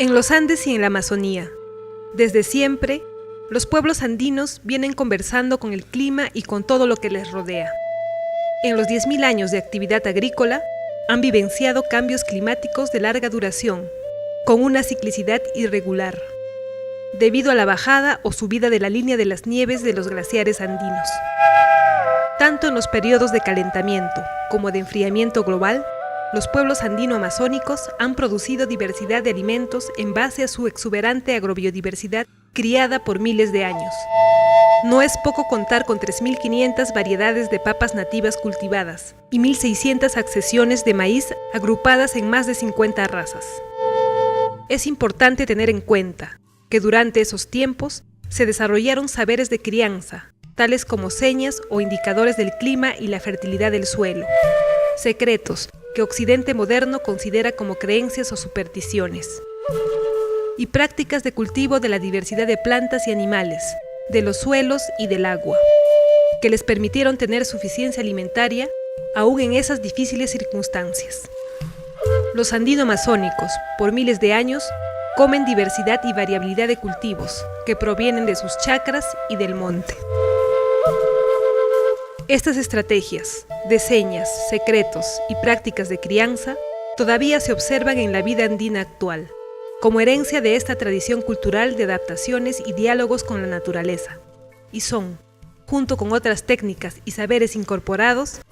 En los Andes y en la Amazonía, desde siempre, los pueblos andinos vienen conversando con el clima y con todo lo que les rodea. En los 10.000 años de actividad agrícola, han vivenciado cambios climáticos de larga duración, con una ciclicidad irregular, debido a la bajada o subida de la línea de las nieves de los glaciares andinos. Tanto en los periodos de calentamiento como de enfriamiento global, los pueblos andino-amazónicos han producido diversidad de alimentos en base a su exuberante agrobiodiversidad criada por miles de años. No es poco contar con 3.500 variedades de papas nativas cultivadas y 1.600 accesiones de maíz agrupadas en más de 50 razas. Es importante tener en cuenta que durante esos tiempos se desarrollaron saberes de crianza, tales como señas o indicadores del clima y la fertilidad del suelo, secretos que Occidente moderno considera como creencias o supersticiones, y prácticas de cultivo de la diversidad de plantas y animales, de los suelos y del agua, que les permitieron tener suficiencia alimentaria aún en esas difíciles circunstancias. Los andino-amazónicos, por miles de años, comen diversidad y variabilidad de cultivos que provienen de sus chacras y del monte. Estas estrategias de señas, secretos y prácticas de crianza todavía se observan en la vida andina actual, como herencia de esta tradición cultural de adaptaciones y diálogos con la naturaleza, y son, junto con otras técnicas y saberes incorporados,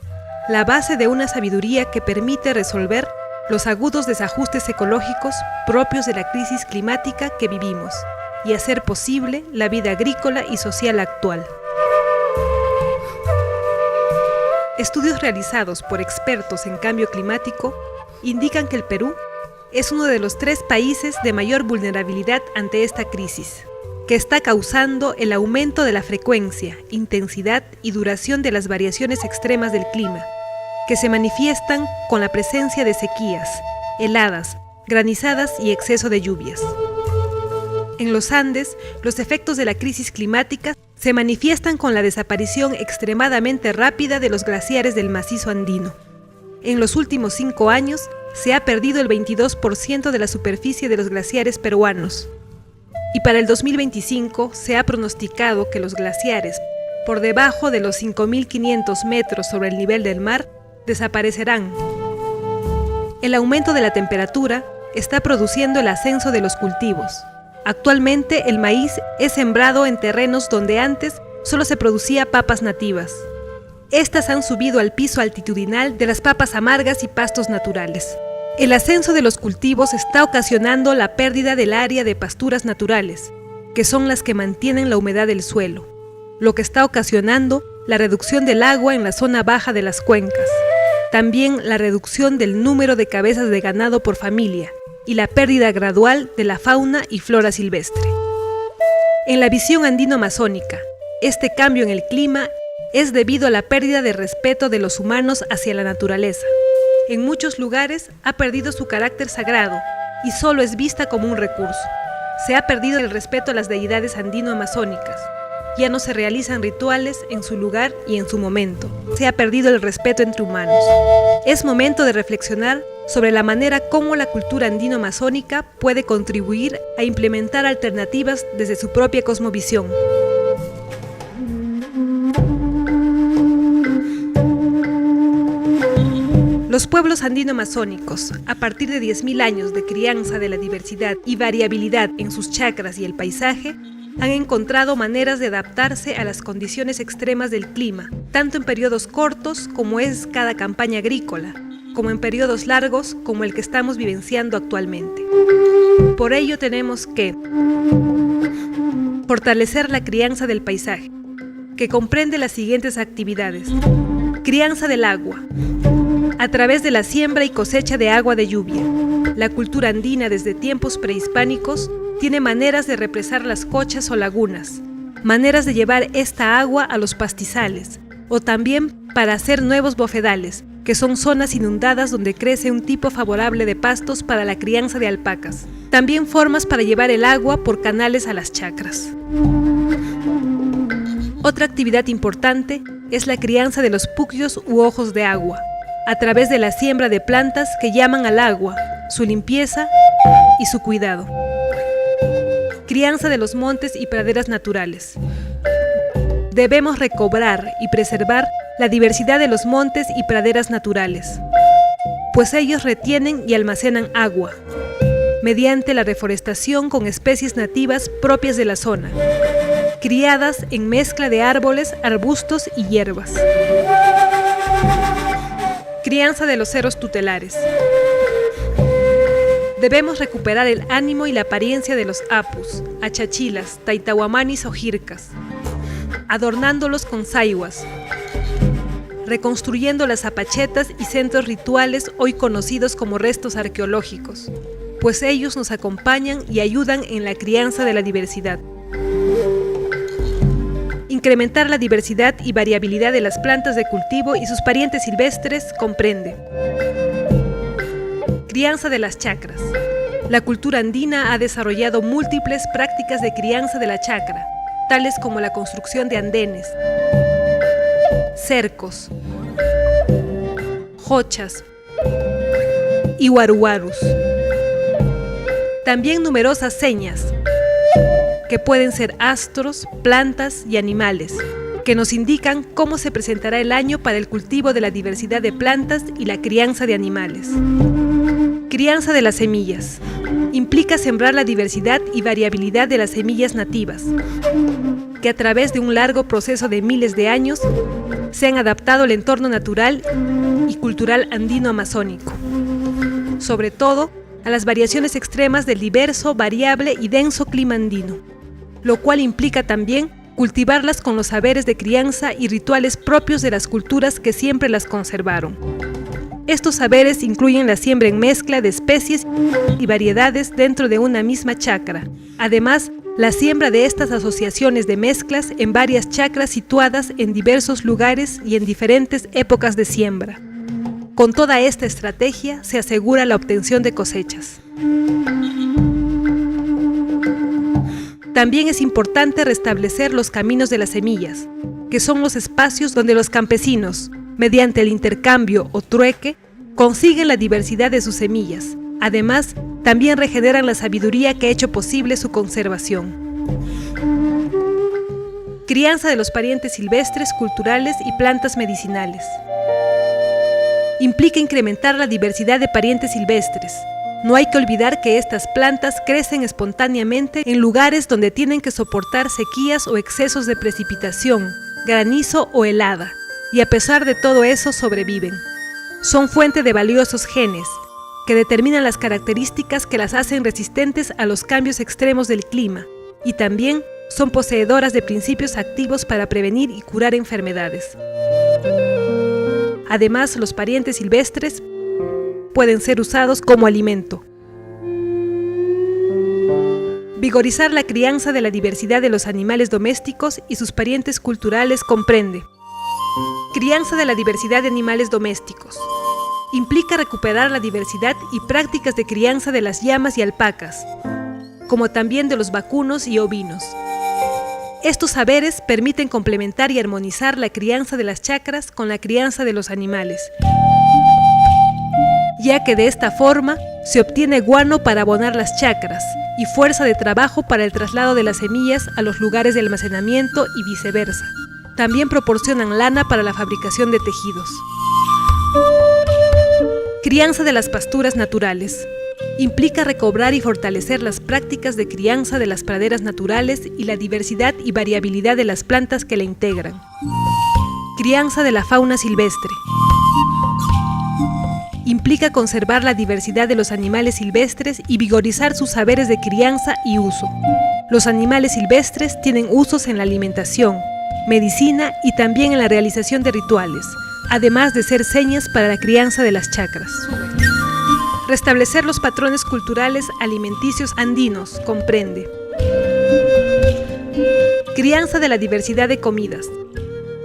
la base de una sabiduría que permite resolver los agudos desajustes ecológicos propios de la crisis climática que vivimos y hacer posible la vida agrícola y social actual. Estudios realizados por expertos en cambio climático indican que el Perú es uno de los 3 países de mayor vulnerabilidad ante esta crisis, que está causando el aumento de la frecuencia, intensidad y duración de las variaciones extremas del clima, que se manifiestan con la presencia de sequías, heladas, granizadas y exceso de lluvias. En los Andes, los efectos de la crisis climática se manifiestan con la desaparición extremadamente rápida de los glaciares del macizo andino. En los últimos 5 años, se ha perdido el 22% de la superficie de los glaciares peruanos. Y para el 2025 se ha pronosticado que los glaciares, por debajo de los 5.500 metros sobre el nivel del mar, desaparecerán. El aumento de la temperatura está produciendo el ascenso de los cultivos. Actualmente el maíz es sembrado en terrenos donde antes solo se producía papas nativas. Estas han subido al piso altitudinal de las papas amargas y pastos naturales. El ascenso de los cultivos está ocasionando la pérdida del área de pasturas naturales, que son las que mantienen la humedad del suelo, lo que está ocasionando la reducción del agua en la zona baja de las cuencas. También la reducción del número de cabezas de ganado por familia y la pérdida gradual de la fauna y flora silvestre. En la visión andino-amazónica, este cambio en el clima es debido a la pérdida de respeto de los humanos hacia la naturaleza. En muchos lugares ha perdido su carácter sagrado y solo es vista como un recurso. Se ha perdido el respeto a las deidades andino-amazónicas. Ya no se realizan rituales en su lugar y en su momento. Se ha perdido el respeto entre humanos. Es momento de reflexionar sobre la manera como la cultura andino-amazónica puede contribuir a implementar alternativas desde su propia cosmovisión. Los pueblos andino-amazónicos, a partir de 10.000 años de crianza de la diversidad y variabilidad en sus chacras y el paisaje, han encontrado maneras de adaptarse a las condiciones extremas del clima, tanto en periodos cortos como es cada campaña agrícola, como en periodos largos como el que estamos vivenciando actualmente. Por ello tenemos que fortalecer la crianza del paisaje, que comprende las siguientes actividades. Crianza del agua, a través de la siembra y cosecha de agua de lluvia. La cultura andina desde tiempos prehispánicos tiene maneras de represar las cochas o lagunas, maneras de llevar esta agua a los pastizales, o también para hacer nuevos bofedales, que son zonas inundadas donde crece un tipo favorable de pastos para la crianza de alpacas. También formas para llevar el agua por canales a las chacras. Otra actividad importante es la crianza de los puquios u ojos de agua, a través de la siembra de plantas que llaman al agua, su limpieza y su cuidado. Crianza de los montes y praderas naturales. Debemos recobrar y preservar la diversidad de los montes y praderas naturales, pues ellos retienen y almacenan agua, mediante la reforestación con especies nativas propias de la zona, criadas en mezcla de árboles, arbustos y hierbas. Crianza de los ceros tutelares. Debemos recuperar el ánimo y la apariencia de los apus, achachilas, taitahuamanis o jircas, adornándolos con saihuas, reconstruyendo las zapachetas y centros rituales hoy conocidos como restos arqueológicos, pues ellos nos acompañan y ayudan en la crianza de la diversidad. Incrementar la diversidad y variabilidad de las plantas de cultivo y sus parientes silvestres comprende: crianza de las chacras. La cultura andina ha desarrollado múltiples prácticas de crianza de la chacra, tales como la construcción de andenes, cercos, jochas y guaruguarus. También numerosas señas, que pueden ser astros, plantas y animales, que nos indican cómo se presentará el año para el cultivo de la diversidad de plantas y la crianza de animales. Crianza de las semillas. Implica sembrar la diversidad y variabilidad de las semillas nativas, que a través de un largo proceso de miles de años se han adaptado al entorno natural y cultural andino-amazónico, sobre todo a las variaciones extremas del diverso, variable y denso clima andino, lo cual implica también cultivarlas con los saberes de crianza y rituales propios de las culturas que siempre las conservaron. Estos saberes incluyen la siembra en mezcla de especies y variedades dentro de una misma chacra. Además, la siembra de estas asociaciones de mezclas en varias chacras situadas en diversos lugares y en diferentes épocas de siembra. Con toda esta estrategia se asegura la obtención de cosechas. También es importante restablecer los caminos de las semillas, que son los espacios donde los campesinos, mediante el intercambio o trueque, consiguen la diversidad de sus semillas. Además, también regeneran la sabiduría que ha hecho posible su conservación. Crianza de los parientes silvestres, culturales y plantas medicinales. Implica incrementar la diversidad de parientes silvestres. No hay que olvidar que estas plantas crecen espontáneamente en lugares donde tienen que soportar sequías o excesos de precipitación, granizo o helada, y a pesar de todo eso sobreviven. Son fuente de valiosos genes, que determinan las características que las hacen resistentes a los cambios extremos del clima, y también son poseedoras de principios activos para prevenir y curar enfermedades. Además, los parientes silvestres pueden ser usados como alimento. Vigorizar la crianza de la diversidad de los animales domésticos y sus parientes culturales comprende: crianza de la diversidad de animales domésticos. Implica recuperar la diversidad y prácticas de crianza de las llamas y alpacas, como también de los vacunos y ovinos. Estos saberes permiten complementar y armonizar la crianza de las chacras con la crianza de los animales, ya que de esta forma se obtiene guano para abonar las chacras y fuerza de trabajo para el traslado de las semillas a los lugares de almacenamiento y viceversa. También proporcionan lana para la fabricación de tejidos. Crianza de las pasturas naturales. Implica recobrar y fortalecer las prácticas de crianza de las praderas naturales y la diversidad y variabilidad de las plantas que la integran. Crianza de la fauna silvestre. Implica conservar la diversidad de los animales silvestres y vigorizar sus saberes de crianza y uso. Los animales silvestres tienen usos en la alimentación, medicina y también en la realización de rituales, además de ser señas para la crianza de las chacras. Restablecer los patrones culturales alimenticios andinos comprende: crianza de la diversidad de comidas.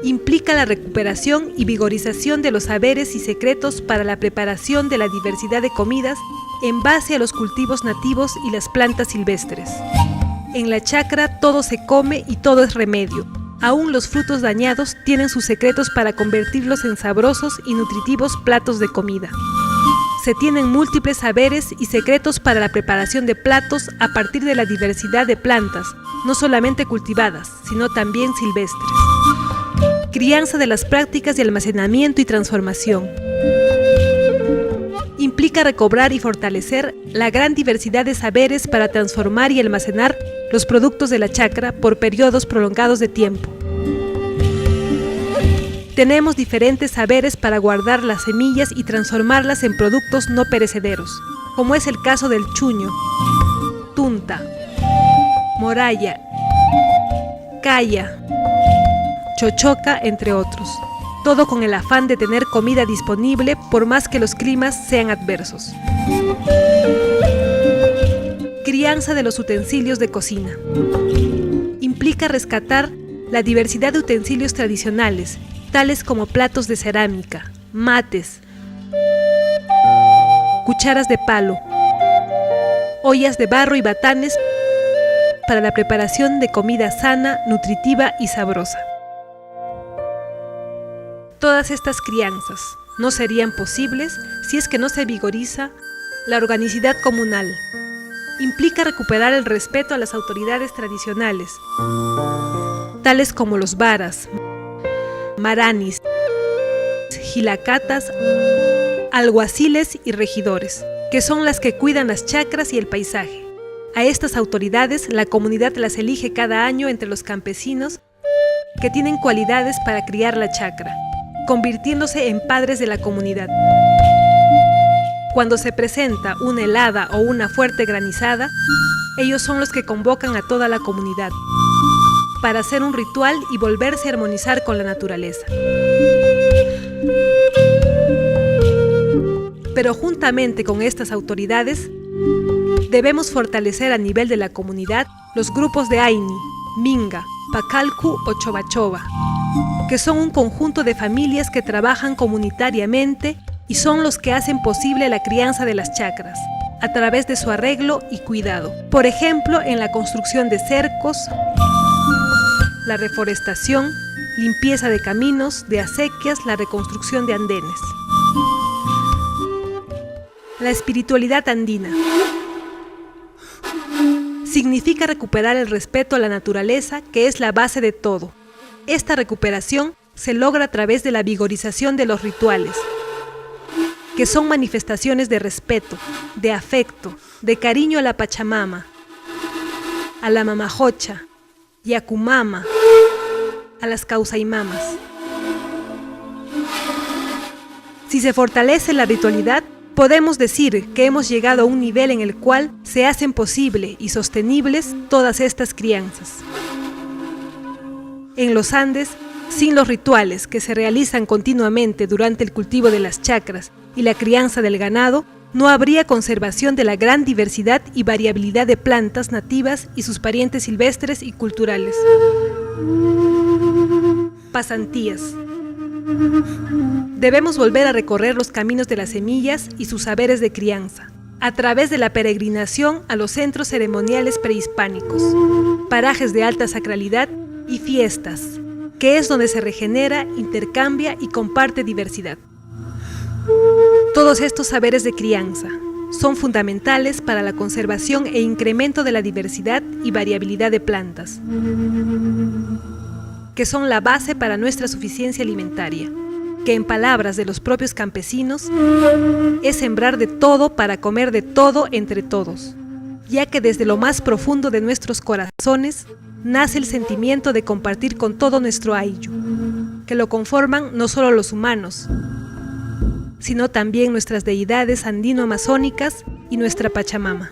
Implica la recuperación y vigorización de los saberes y secretos para la preparación de la diversidad de comidas en base a los cultivos nativos y las plantas silvestres. En la chacra todo se come y todo es remedio. Aún los frutos dañados tienen sus secretos para convertirlos en sabrosos y nutritivos platos de comida. Se tienen múltiples saberes y secretos para la preparación de platos a partir de la diversidad de plantas, no solamente cultivadas, sino también silvestres. Crianza de las prácticas de almacenamiento y transformación. Implica recobrar y fortalecer la gran diversidad de saberes para transformar y almacenar los productos de la chacra por periodos prolongados de tiempo. Tenemos diferentes saberes para guardar las semillas y transformarlas en productos no perecederos, como es el caso del chuño, tunta, moraya, caya, chochoca, entre otros. Todo con el afán de tener comida disponible por más que los climas sean adversos. Crianza de los utensilios de cocina. Implica rescatar la diversidad de utensilios tradicionales, tales como platos de cerámica, mates, cucharas de palo, ollas de barro y batanes para la preparación de comida sana, nutritiva y sabrosa. Todas estas crianzas no serían posibles si es que no se vigoriza la organicidad comunal. Implica recuperar el respeto a las autoridades tradicionales, tales como los varas, maranis, jilacatas, alguaciles y regidores, que son las que cuidan las chacras y el paisaje. A estas autoridades la comunidad las elige cada año entre los campesinos que tienen cualidades para criar la chacra, convirtiéndose en padres de la comunidad. Cuando se presenta una helada o una fuerte granizada, ellos son los que convocan a toda la comunidad para hacer un ritual y volverse a armonizar con la naturaleza. Pero juntamente con estas autoridades, debemos fortalecer a nivel de la comunidad los grupos de Aini, Minga, Pacalcu o Chobachoba, que son un conjunto de familias que trabajan comunitariamente y son los que hacen posible la crianza de las chacras, a través de su arreglo y cuidado. Por ejemplo, en la construcción de cercos, la reforestación, limpieza de caminos, de acequias, la reconstrucción de andenes. La espiritualidad andina significa recuperar el respeto a la naturaleza, que es la base de todo. Esta recuperación se logra a través de la vigorización de los rituales, que son manifestaciones de respeto, de afecto, de cariño a la Pachamama, a la Mamajocha, Yacumama, a las Causaimamas. Si se fortalece la ritualidad, podemos decir que hemos llegado a un nivel en el cual se hacen posible y sostenibles todas estas crianzas. En los Andes, sin los rituales que se realizan continuamente durante el cultivo de las chacras y la crianza del ganado, no habría conservación de la gran diversidad y variabilidad de plantas nativas y sus parientes silvestres y culturales. Pasantías. Debemos volver a recorrer los caminos de las semillas y sus saberes de crianza, a través de la peregrinación a los centros ceremoniales prehispánicos, parajes de alta sacralidad y fiestas, que es donde se regenera, intercambia y comparte diversidad. Todos estos saberes de crianza son fundamentales para la conservación e incremento de la diversidad y variabilidad de plantas, que son la base para nuestra suficiencia alimentaria, que en palabras de los propios campesinos, es sembrar de todo para comer de todo entre todos, ya que desde lo más profundo de nuestros corazones nace el sentimiento de compartir con todo nuestro ayllu, que lo conforman no solo los humanos, sino también nuestras deidades andino-amazónicas y nuestra Pachamama.